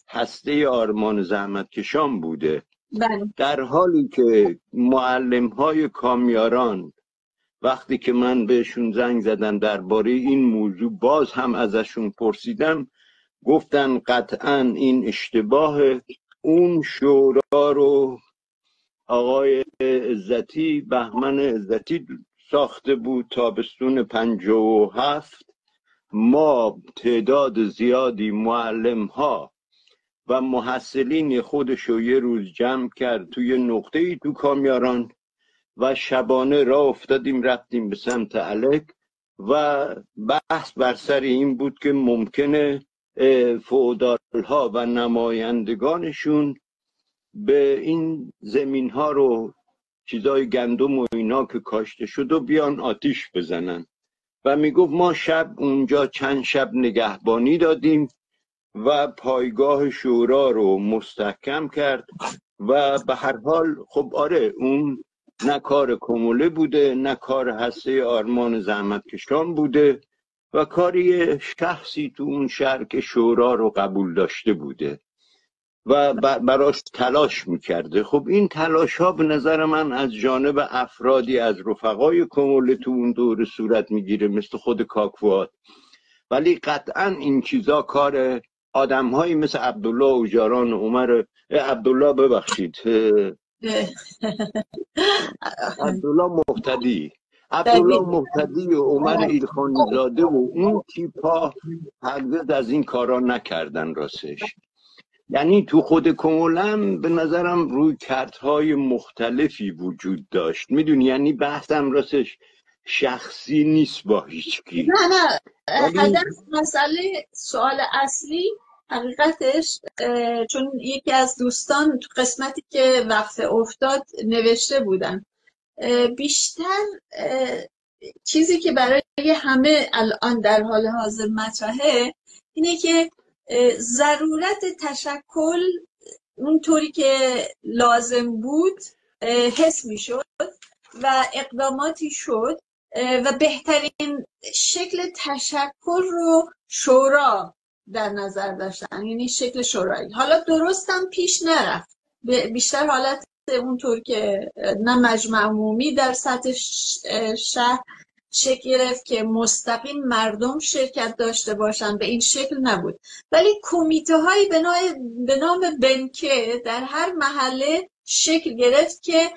هسته آرمان زحمتکشان بوده. در حالی که معلم‌های کامیاران وقتی که من بهشون زنگ زدم درباره این موضوع باز هم ازشون پرسیدم، گفتن قطعاً این اشتباه. اون شورا رو آقای عزتی، بهمن عزتی ساخته بود تابستون 57. ما تعداد زیادی معلم ها و محصلین خودشو یه روز جمع کرد توی نقطه‌ای تو کامیاران و شبانه راه افتادیم رفتیم به سمت الک و بحث بر سر این بود که ممکنه فئودال ها و نمایندگانشون به این زمین ها رو چیزای گندم و اینا که کاشته شد و بیان آتیش بزنن. و میگفت ما شب اونجا چند شب نگهبانی دادیم و پایگاه شورا رو مستحکم کرد و به هر حال خب آره اون نه کار کموله بوده نه کار هسته آرمان زحمتکشان بوده و کاری شخصی تو اون شهر که شورا رو قبول داشته بوده و براش تلاش میکرده. خب این تلاش ها به نظر من از جانب افرادی از رفقای کموله تو اون دوره صورت میگیره مثل خود کاکواد، ولی قطعا این چیزا کار آدم هایی مثل عبدالله اوجاران، عمر عبدالله ببخشید عبدالله محتدی و عمر ایلخانی زاده و اون تیپا هرگز از این کارا نکردن راستش. یعنی تو خود کمولم به نظرم روی کردهای مختلفی وجود داشت، میدونی، یعنی بحثم راستش شخصی نیست با هیچکی. نه هدف مسئله سوال اصلی حقیقتش، چون یکی از دوستان تو قسمتی که وقفه افتاد نوشته بودن، بیشتر چیزی که برای همه الان در حال حاضر مطرحه اینه که ضرورت تشکل اونطوری که لازم بود حس می شد و اقداماتی شد و بهترین شکل تشکل رو شورا در نظر داشتن، یعنی شکل شورایی. حالا درستم پیش نرفت، بیشتر حالت اونطور که نه مجمع عمومی در سطح شهر شکل گرفت که مستقیم مردم شرکت داشته باشن، به این شکل نبود، ولی کمیته هایی به نام بنکه در هر محله شکل گرفت که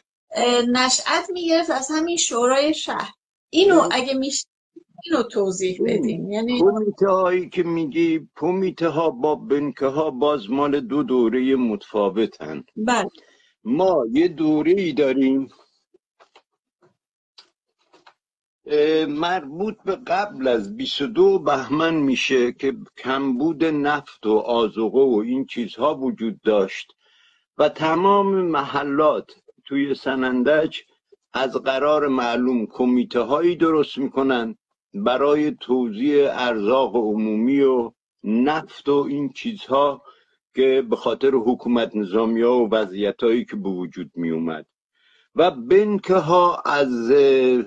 نشأت میگرفت از همین شورای شهر. اینو اگه میشه اینو توضیح بدیم. یعنی کمیته هایی که میگی، کمیته ها با بنکه ها باز مال دو دوره متفاوتن. بله. ما یه دوره ای داریم مربوط به قبل از 22 بهمن میشه که کمبود نفت و آذوقه و این چیزها وجود داشت و تمام محلات توی سنندج از قرار معلوم کمیته هایی درست میکنن برای توزیع ارزاق عمومی و نفت و این چیزها که به خاطر حکومت نظامی ها و وضعیت هایی که به وجود می اومد. و بنکه ها از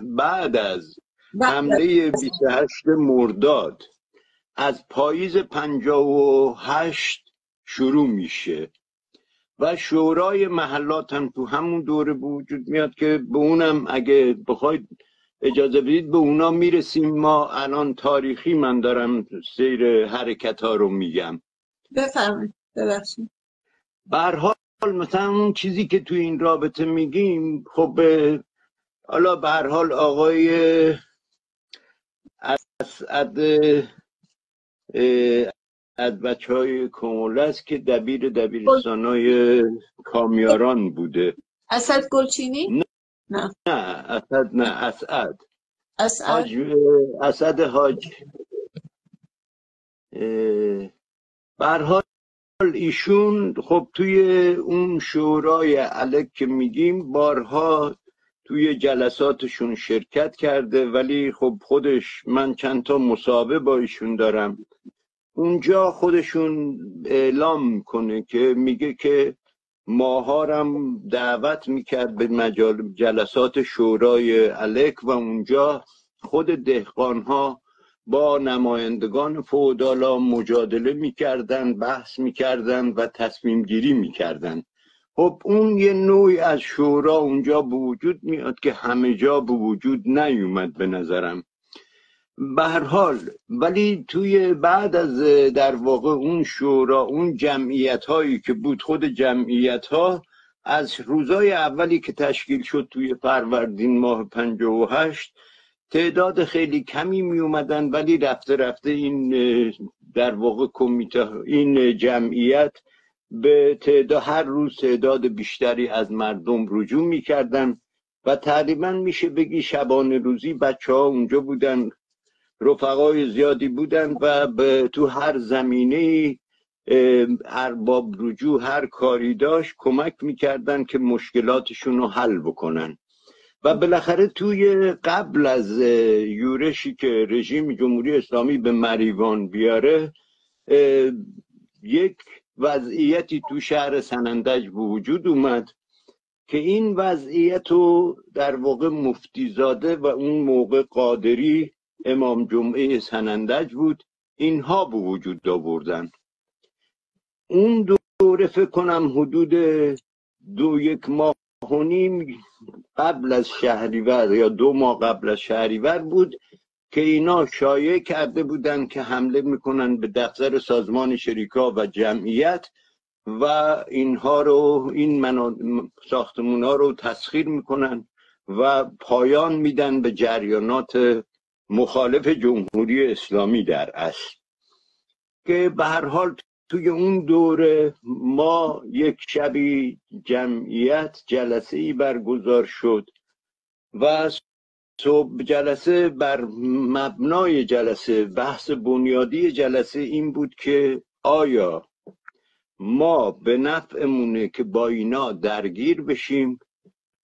بعد از حمله 28 مرداد از پاییز 58 شروع میشه و شورای محلات هم تو همون دوره به وجود میاد که به اونم اگه بخواید اجازه بدید به اونا میرسیم. ما الان تاریخی من دارم سیر حرکت ها رو میگم. بفرمایید. ببخشید. به هر حال مثلا اون چیزی که تو این رابطه میگیم، خب حالا به هر حال آقای اسعد از بچه های کموله است که دبیرستانای کامیاران بوده. اسد گلچینی؟ نه اسد، نه اسعد. اسد حاج. به هر حال ایشون خب توی اون شورای الک که میگیم بارها توی جلساتشون شرکت کرده، ولی خب خودش، من چند تا مصاحبه با ایشون دارم، اونجا خودشون اعلام میکنه که میگه که ماهارم دعوت میکرد به جلسات شورای الک و اونجا خود دهقانها با نمایندگان فئودالا مجادله میکردن، بحث میکردن و تصمیم گیری میکردن. خب اون یه نوعی از شورا اونجا به وجود میاد که همه جا به وجود نیومد به نظرم. به هر حال ولی توی بعد از در واقع اون شورا، اون جمعیت هایی که بود، خود جمعیت ها از روزای اولی که تشکیل شد توی فروردین ماه 58 تعداد خیلی کمی می اومدن، ولی رفته رفته این در واقع کمیته، این جمعیت به تعداد هر روز تعداد بیشتری از مردم رجوع می کردن و تقریبا میشه بگی شبانه روزی بچه ها اونجا بودن، رفقای زیادی بودن و تو هر زمینه ارباب رجوع هر کاری داشت کمک میکردن که مشکلاتشون رو حل بکنن. و بالاخره توی قبل از یورشی که رژیم جمهوری اسلامی به مریوان بیاره، یک وضعیتی تو شهر سنندج به وجود اومد که این وضعیت رو در واقع مفتیزاده و اون موقع قادری امام جمعه سنندج بود، اینها به وجود آوردن. اون دوره فکر کنم حدود 1 ماه و نیم قبل از شهریور یا 2 ماه قبل از شهریور بود که اینا شایعه کرده بودن که حمله میکنن به دفتر سازمان شریکا و جمعیت و اینها رو، این ساختمون ها رو تسخیر میکنن و پایان میدن به جریانات مخالف جمهوری اسلامی در اصل. که به هر حال توی اون دوره ما یک شبی جمعیت جلسه ای برگزار شد و صبح جلسه بر مبنای جلسه، بحث بنیادی جلسه این بود که آیا ما به نفعمونه که با اینا درگیر بشیم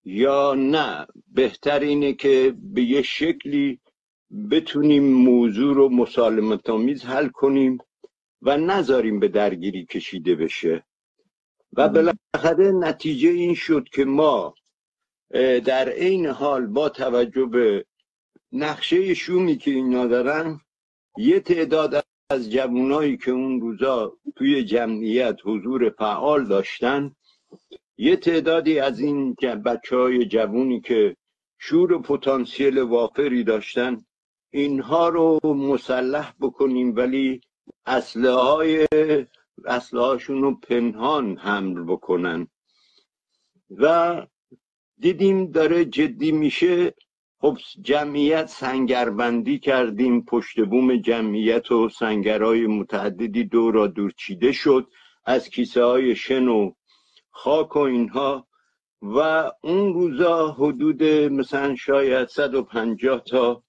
یا نه بهتر اینه که به یه شکلی بتونیم موضوع رو مسالمت‌آمیز حل کنیم و نذاریم به درگیری کشیده بشه. و بالاخره نتیجه این شد که ما در عین حال با توجه به نقشه شومی که اینا دارن، یه تعداد از جوانایی که اون روزا توی جمعیت حضور فعال داشتن، یه تعدادی از این بچهای جوانی که شور و پتانسیل وافری داشتن اینها رو مسلح بکنیم، ولی اسلحه هاشون رو پنهان حمل بکنن و دیدیم داره جدی میشه. خب جمعیت سنگربندی کردیم، پشت بوم جمعیت و سنگرهای متعددی دورا دور چیده شد از کیسه های شن و خاک و اینها. و اون روزا حدود مثلا شاید 150 تا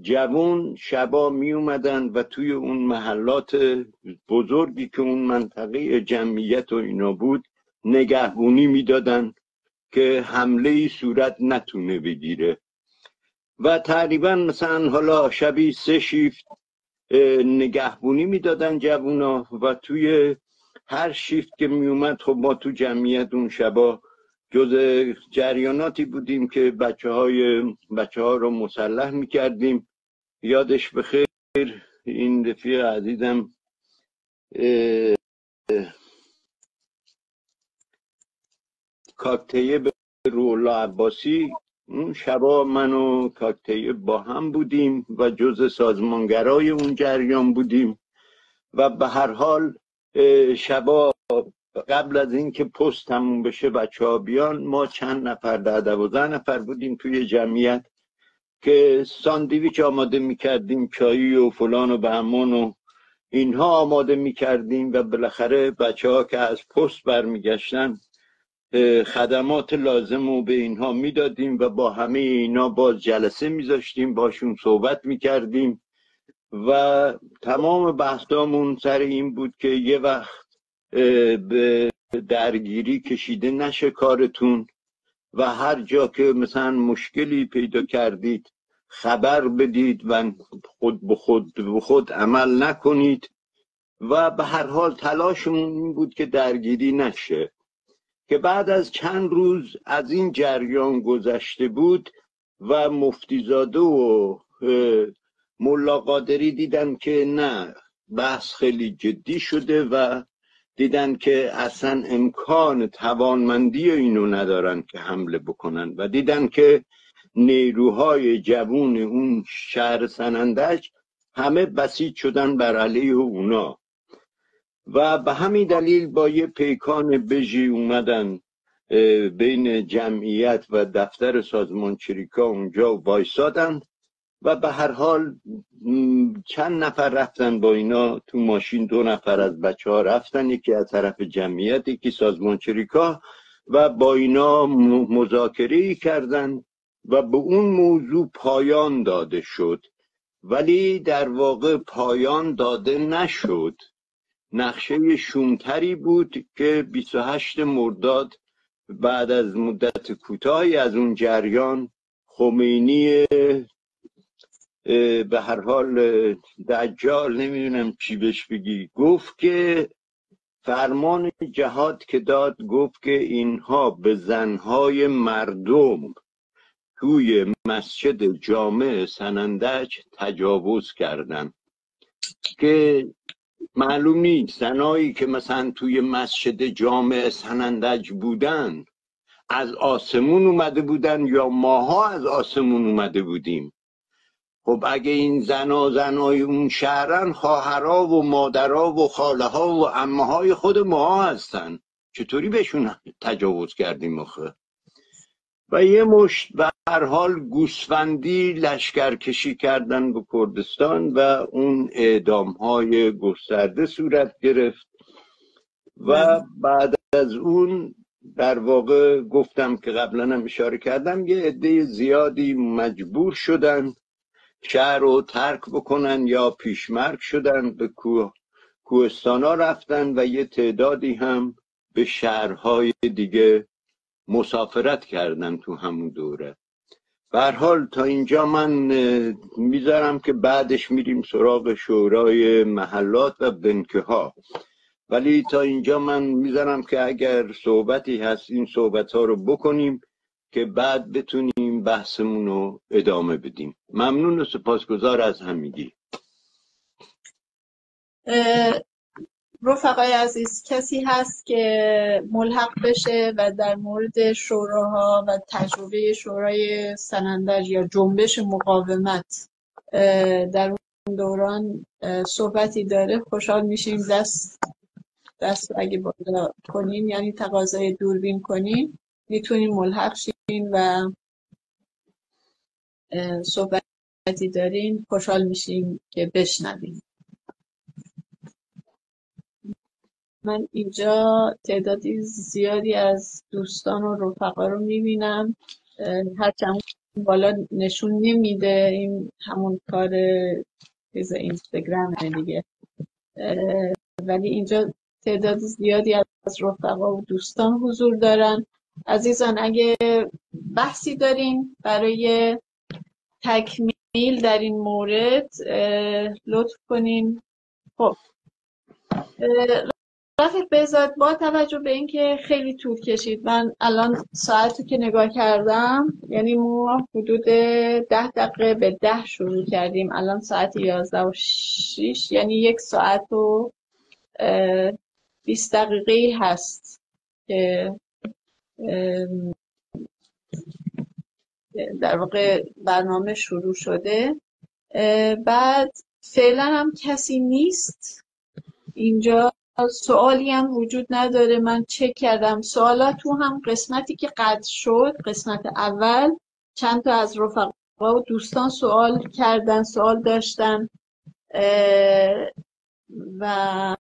جوان شبا می اومدن و توی اون محلات بزرگی که اون منطقه جمعیت و اینا بود نگهبونی میدادن که حمله ای صورت نتونه بگیره. و تقریبا مثلا حالا شبی 3 شیفت نگهبونی میدادن جوونا و توی هر شیفت که می اومد خب ما تو جمعیت اون شبا جز جریاناتی بودیم که بچه ها رو مسلح میکردیم. یادش بخیر این رفیق عزیزم کاکتیب رولا عباسی، اون شبا من و کاکتیب با هم بودیم و جز سازمانگرای اون جریان بودیم. و به هر حال شبا قبل از اینکه پست تموم بشه بچه ها بیان، ما چند نفر 12 نفر بودیم توی جمعیت که ساندویچ آماده میکردیم، چایی و فلان و بهمان و اینها آماده میکردیم و بالاخره بچه ها که از پست برمیگشتن خدمات لازم رو به اینها میدادیم و با همه اینا باز جلسه میذاشتیم، باشون صحبت میکردیم و تمام بحثامون سر این بود که یه وقت به درگیری کشیده نشه کارتون و هر جا که مثلا مشکلی پیدا کردید خبر بدید و خود به خود عمل نکنید. و به هر حال تلاشمون این بود که درگیری نشه. که بعد از چند روز از این جریان گذشته بود و مفتیزاده و ملا قادری دیدن که نه، بحث خیلی جدی شده و دیدن که اصلا امکان توانمندی اینو ندارن که حمله بکنن و دیدن که نیروهای جوون اون شهر سنندج همه بسیج شدن بر علیه اونا و به همین دلیل با یه پیکان بژی اومدن بین جمعیت و دفتر سازمان چریکا اونجا وایسادن و به هر حال چند نفر رفتن با اینا تو ماشین، 2 نفر از بچه ها رفتن، یکی از طرف جمعیت یکی سازمان چریکا و با اینا مذاکره کردن و به اون موضوع پایان داده شد. ولی در واقع پایان داده نشد. نقشه شومتری بود که 28 مرداد بعد از مدت کوتاهی از اون جریان خمینی به هر حال دجال، نمیدونم چی بهش بگی، گفت که فرمان جهاد که داد، گفت که اینها به زنهای مردم توی مسجد جامع سنندج تجاوز کردن که معلوم نیست زنایی که مثلا توی مسجد جامع سنندج بودن از آسمون اومده بودن یا ماها از آسمون اومده بودیم. خب اگه این زنای اون شهرن، خواهرها و مادرها و خاله ها و عمه های خود ما هستن، چطوری بهشون تجاوز کردیم آخه؟ و یه مشت به هر حال گوسفندی لشکرکشی کردن به کردستان و اون اعدام های گسترده صورت گرفت. و بعد از اون در واقع گفتم که قبلا هم اشاره کردم یه عده زیادی مجبور شدن شهر رو ترک بکنن یا پیشمرگ شدن، به کوهستانا رفتن و یه تعدادی هم به شهرهای دیگه مسافرت کردن تو همون دوره. به هر حال تا اینجا من میذارم که بعدش میریم سراغ شورای محلات و بنکه ها، ولی تا اینجا من میذارم که اگر صحبتی هست این صحبت ها رو بکنیم که بعد بتونیم بحثمون رو ادامه بدیم. ممنون و سپاسگزار از همگی. رفقای عزیز، کسی هست که ملحق بشه و در مورد شوراها و تجربه شورای سنندج یا جنبش مقاومت در اون دوران صحبتی داره؟ خوشحال میشیم دست اگه بالا کنین، یعنی تقاضای دوربین کنین، میتونین ملحق شین و صحبتی دارین خوشحال میشیم که بشنویم. من اینجا تعدادی زیادی از دوستان و رفقا رو میبینم، هرچند بالا نشون نمیده، این همون کار چیز اینستاگرامه دیگه، ولی اینجا تعداد زیادی از رفقا و دوستان حضور دارن. عزیزان اگه بحثی دارین برای تکمیل در این مورد لطف کنین. خب رفیق بهزاد، با توجه به اینکه خیلی طول کشید، من الان ساعتی که نگاه کردم، یعنی ما حدود 10 دقیقه به 10 شروع کردیم، الان ساعت 11:06، یعنی 1 ساعت و 20 دقیقه هست که در واقع برنامه شروع شده. بعد فعلا هم کسی نیست اینجا، سوالی هم وجود نداره. من چک کردم سوالات تو هم قسمتی که قطع شد، قسمت اول، چند تا از رفقا و دوستان سوال کردن، سوال داشتن و